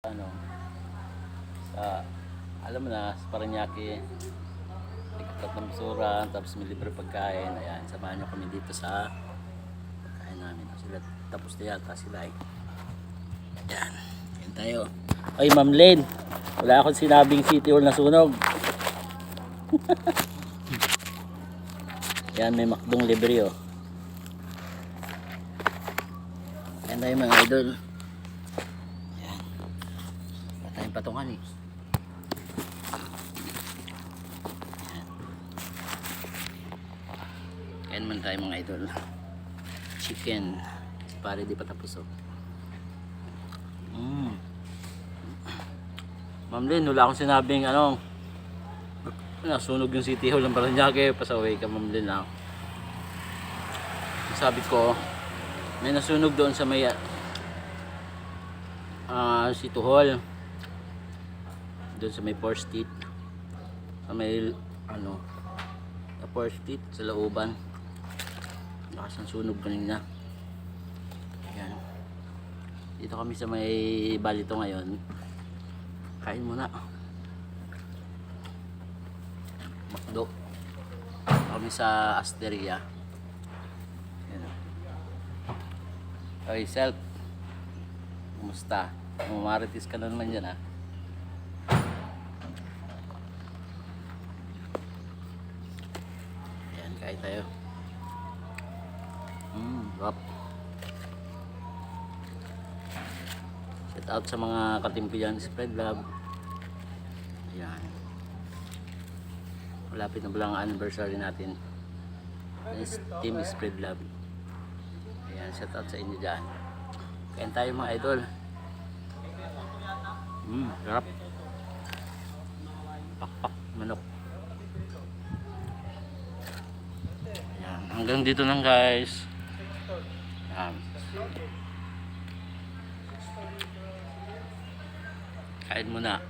Ano, sa, alam mo na, sa Parañaque, nagkakat ng basura, tapos may libre pagkain. Ayan, samahan nyo kami dito sa pagkain namin. Sila, tapos na yata sila eh. Ayan, ayan tayo. Ay, Ma'am Len, wala akong sinabing City Hall na sunog. Ayan, may McDong libre oh. Ayan tayo mga idol. Ayan, wala tayong patungan eh. Ayan man tayo mga idol. Chicken. Pare di pa tapos oh. Ma'am Lynn, wala akong sinabing ano, nasunog yung City Hall ng Parañaque. Pasaway ka Ma'am Lynn ha. Sabi ko, may nasunog doon sa may City Hall. Doon sa may 4th Street. Sa may ano, 4th Street sa Lauban. Lakas ng sunog kanina. Ayan. Dito kami sa may balito ngayon. Kain muna. McDo. Kami sa Asteria. Ayan. Oy, Self. Kumusta? Mamaritis ka na naman dyan ha. Ayan, kain tayo. Rap. Shout out sa mga katimpi dyan, Spread Love. Ayan. Malapit na pala ang anniversary natin. Team Spread Love. Ayan, shout out sa inyo dyan. Kain tayo mga idol. Rap. Pakpak, manok. Ayan, hanggang dito lang guys. Ayan. Kain muna.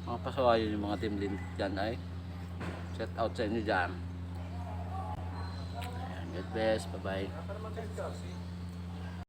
Mga pasawayan yung mga team din dyan ay. Shout out sa inyo dyan. Ayan, God bless. Bye bye.